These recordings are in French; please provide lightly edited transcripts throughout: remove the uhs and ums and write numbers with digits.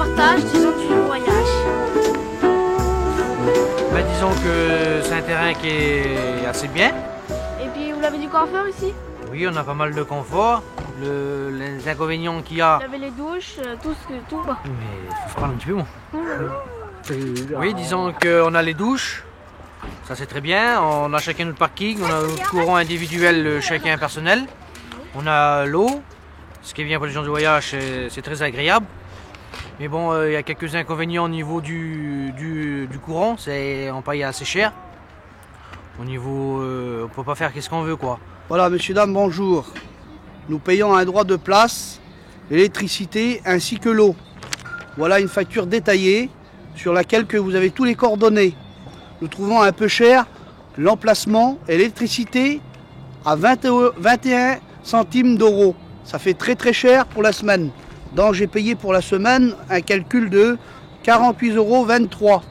reportage des gens du voyage. Ben, disons que c'est un terrain qui est assez bien. Et puis vous avez du confort ici? Oui, on a pas mal de confort. Les inconvénients qu'il y a... Vous avez les douches, tout. Mais faut prendre un petit peu moi. Oui, disons qu'on a les douches. Ça c'est très bien. On a chacun notre parking, on a notre courant individuel, chacun personnel. On a l'eau. Ce qui est bien pour les gens du voyage, c'est très agréable. Mais bon, il y a quelques inconvénients au niveau du courant, on paye assez cher. Au niveau, on peut pas faire qu'est-ce qu'on veut quoi. Voilà, messieurs, dames, bonjour. Nous payons un droit de place, l'électricité ainsi que l'eau. Voilà une facture détaillée sur laquelle vous avez tous les coordonnées. Nous trouvons un peu cher l'emplacement et l'électricité à 21 centimes d'euros. Ça fait très cher pour la semaine. Donc j'ai payé pour la semaine un calcul de 48,23 €.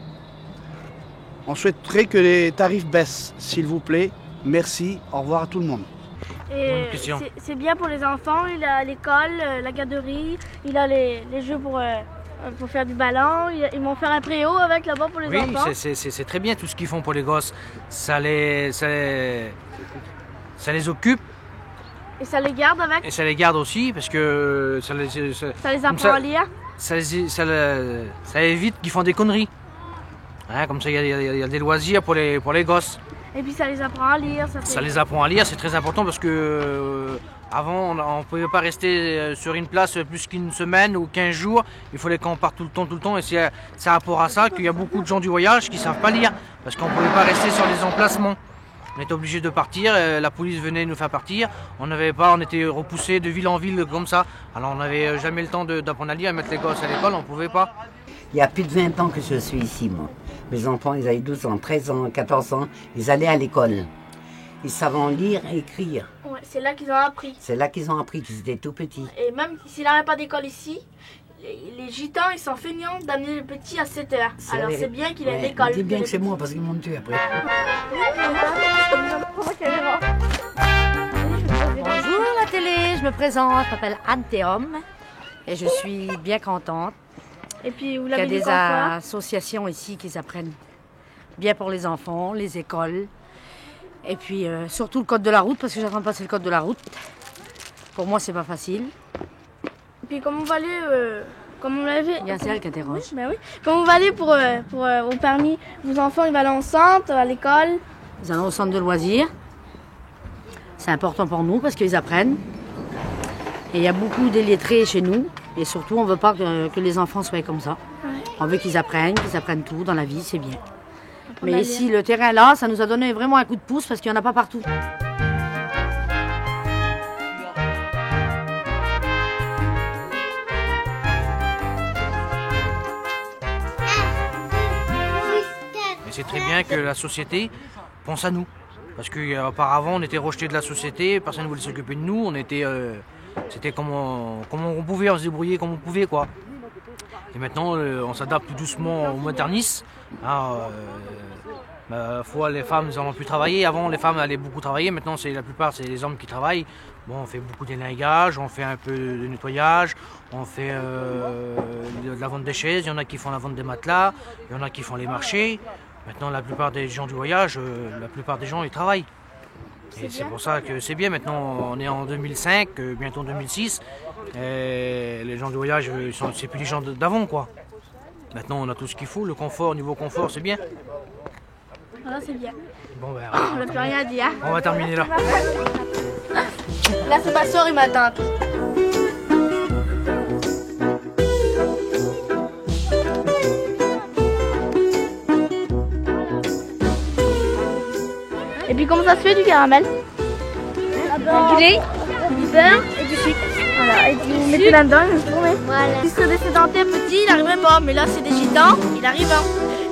On souhaiterait que les tarifs baissent, s'il vous plaît. Merci, au revoir à tout le monde. Et c'est bien pour les enfants, il a l'école, la garderie, il a les jeux pour faire du ballon, ils vont faire un préau avec là-bas pour les enfants. Oui, c'est très bien tout ce qu'ils font pour les gosses. Ça les occupe. Et ça les garde avec? Et ça les garde aussi parce que ça les apprend à lire? Ça évite qu'ils font des conneries. Hein, comme ça, il y a des loisirs pour les gosses. Et puis ça les apprend à lire. Ça les apprend à lire, c'est très important parce que avant, on ne pouvait pas rester sur une place plus qu'une semaine ou 15 jours. Il fallait qu'on parte tout le temps. Et c'est rapport à ça qu'il y a beaucoup de gens du voyage qui ne savent pas lire parce qu'on ne pouvait pas rester sur les emplacements. On était obligé de partir, la police venait nous faire partir. On était repoussés de ville en ville comme ça. Alors on n'avait jamais le temps d'apprendre à lire, mettre les gosses à l'école, on ne pouvait pas. Il y a plus de 20 ans que je suis ici, moi. Mes enfants, ils avaient 12 ans, 13 ans, 14 ans. Ils allaient à l'école. Ils savaient lire et écrire. Ouais, c'est là qu'ils ont appris. C'est là qu'ils ont appris, ils étaient tout petits. Et même s'il n'avait pas d'école ici, les gitans, ils sont feignants d'amener le petit à 7 h. Alors c'est bien qu'il ait une école. Dis bien que c'est moi parce qu'ils m'ont tué après. Bonjour la télé, je me présente, je m'appelle Anne Théum et je suis bien contente. Et puis vous Il y a l'avez des dit quoi? associations ici qui apprennent bien pour les enfants, les écoles. Et puis surtout le code de la route parce que j'attends de passer le code de la route. Pour moi c'est pas facile. Et puis comment on va aller comment on l'avait. Il y a celle qui interroge. Oui, oui. Comment on va aller pour au permis? Vos enfants ils vont aller en centre, à l'école? Ils allont au centre de loisirs. C'est important pour nous parce qu'ils apprennent. Et il y a beaucoup d'illettrés chez nous. Et surtout, on ne veut pas que les enfants soient comme ça. Ouais. On veut qu'ils apprennent tout dans la vie, c'est bien. Mais ici, le terrain là, ça nous a donné vraiment un coup de pouce parce qu'il n'y en a pas partout. Mais c'est très bien que la société pense à nous. Parce qu'auparavant, on était rejetés de la société, personne ne voulait s'occuper de nous, c'était comme on pouvait, on se débrouillait comme on pouvait quoi. Et maintenant on s'adapte tout doucement au modernisme. Fois les femmes n'ont plus travaillé. Avant les femmes allaient beaucoup travailler, maintenant la plupart c'est les hommes qui travaillent. Bon, on fait beaucoup d'énaillage, on fait un peu de nettoyage, on fait de la vente des chaises, il y en a qui font la vente des matelas, il y en a qui font les marchés. Maintenant la plupart des gens du voyage, la plupart des gens ils travaillent. Et c'est pour ça que c'est bien, maintenant on est en 2005, bientôt en 2006, et les gens du voyage, c'est plus les gens d'avant quoi. Maintenant on a tout ce qu'il faut, le confort, niveau confort c'est bien. Voilà, c'est bien. Bon, ben, On n'a plus rien à dire. On va terminer là. Là c'est ma soeur et ma tante. Et puis comment ça se fait du caramel? Du lait, du beurre et du sucre. Voilà, et puis vous mettez là-dedans et vous tournez. Voilà. S'il serait des sédentaires petits, il n'arriverait pas. Mais là c'est des gitans, il arrive.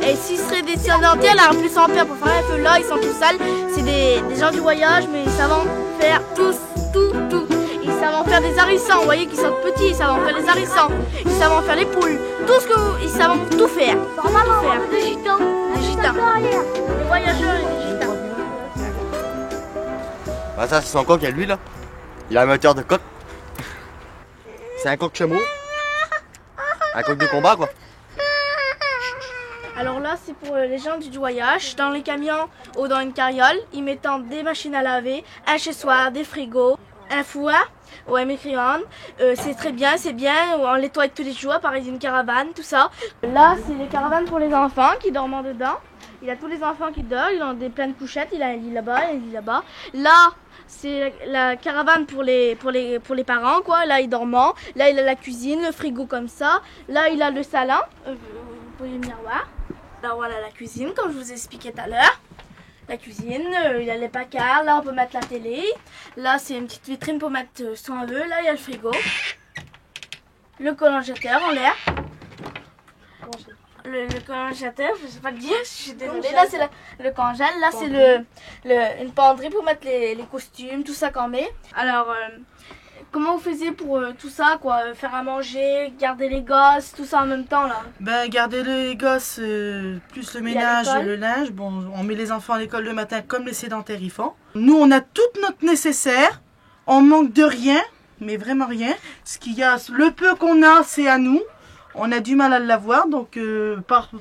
Et s'il serait des sédentaires, il n'arrive plus sans père pour faire un feu là, ils sont tout sales. C'est des gens du voyage, mais ils savent faire tout. Ils savent faire des harissons, vous voyez qu'ils sont petits, ils savent faire les harissons. Ils savent faire les poules. Ils savent tout faire. Tout faire. Des gitans. Des voyageurs et des gitans. Bah ça c'est son coq à lui là. Il a un moteur de coq. C'est un coq chameau. Un coq de combat, quoi. Alors là, c'est pour les gens du voyage. Dans les camions ou dans une carriole, ils mettent des machines à laver, un chez-soi, des frigos, un four ou un micro-ondes. C'est très bien, c'est bien. On les nettoie tous les jours, pareil une caravane, tout ça. Là, c'est les caravanes pour les enfants qui dorment dedans. Il y a tous les enfants qui dorment, ils ont des pleines couchettes, il a un lit là-bas, un lit là-bas. Là, c'est la caravane pour les parents, quoi. Là, ils dorment. Là, il a la cuisine, le frigo comme ça. Là, il a le salon. Vous pouvez venir voir. Là, voilà la cuisine, comme je vous ai expliqué tout à l'heure. La cuisine, il y a les placards. Là, on peut mettre la télé. Là, c'est une petite vitrine pour mettre ce qu'on veut. Là, il y a le frigo. Le congélateur en l'air. Le congélateur, je ne sais pas le dire, je suis désolée. Là, c'est le congèle. Là, c'est une penderie pour mettre les costumes, tout ça qu'on met. Alors, comment vous faisiez pour tout ça, quoi? Faire à manger, garder les gosses, tout ça en même temps, là? Ben, garder les gosses, plus le ménage, le linge. Bon, on met les enfants à l'école le matin comme les sédentaires y font. Nous, on a tout notre nécessaire. On manque de rien, mais vraiment rien. Ce qu'il y a, le peu qu'on a, c'est à nous. On a du mal à l'avoir, donc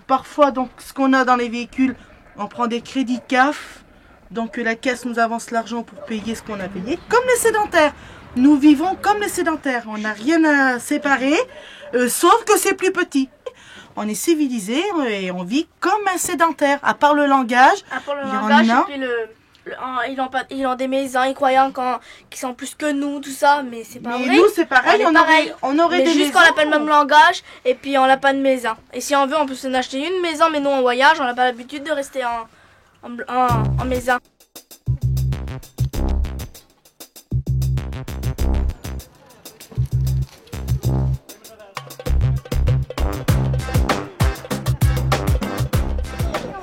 parfois, donc, ce qu'on a dans les véhicules, on prend des crédits CAF. Donc la caisse nous avance l'argent pour payer ce qu'on a payé. Comme les sédentaires. Nous vivons comme les sédentaires. On n'a rien à séparer, sauf que c'est plus petit. On est civilisé et on vit comme un sédentaire. À part le langage, à part le langage, et puis ils ont des maisons, ils croient qu'ils sont plus que nous, tout ça, mais c'est pas vrai. Mais nous, c'est pareil, on aurait des juste maisons. qu'on appelle le même langage, et puis on n'a pas de maison. Et si on veut, on peut s'en acheter une maison, mais nous, on voyage, on n'a pas l'habitude de rester en maison.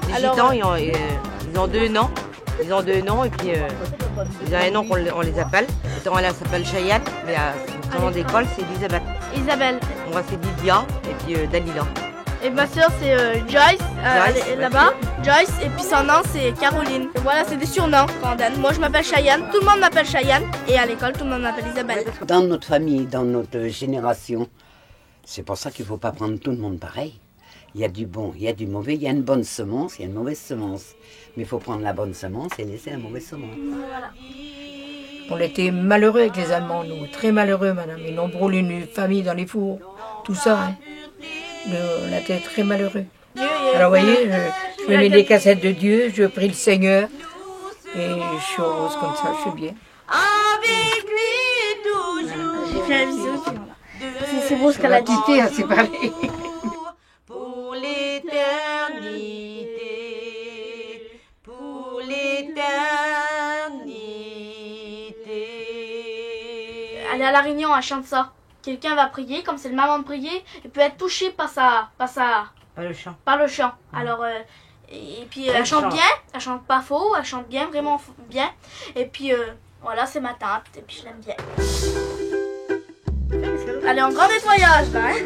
Les gitans, ils ont 2 noms. Ils ont 2 noms et puis ils ont un nom qu'on les appelle. Elle s'appelle Cheyenne, mais son nom d'école c'est Elisabeth. Isabelle. Moi c'est Lydia et puis Dalila. Et ma soeur c'est Joyce, là-bas. Joyce, et puis son nom c'est Caroline. Et voilà, c'est des surnoms qu'on donne. Moi je m'appelle Cheyenne, tout le monde m'appelle Cheyenne. Et à l'école, tout le monde m'appelle Isabelle. Dans notre famille, dans notre génération, c'est pour ça qu'il ne faut pas prendre tout le monde pareil. Il y a du bon, il y a du mauvais, il y a une bonne semence, il y a une mauvaise semence. Mais il faut prendre la bonne semence et laisser la mauvaise semence. Voilà. On était malheureux avec les Allemands, nous, très malheureux, madame. Ils ont brûlé une famille dans les fours, tout ça. Hein. On était très malheureux. Alors, vous voyez, je me mets des cassettes de Dieu, je prie le Seigneur, et je suis heureuse comme ça, je suis bien. Avec lui toujours. J'ai fait un bisou. C'est beau ce qu'elle a dit. C'est pareil. Pour l'éternité, pour l'éternité. Aller à la réunion, elle chante ça. Quelqu'un va prier, comme c'est le moment de prier, et peut être touché par le chant. Alors, et puis elle chante bien, elle chante pas faux, elle chante bien, vraiment bien. Et puis voilà, c'est ma tante, et puis je l'aime bien. Allez, en grand nettoyage là, hein.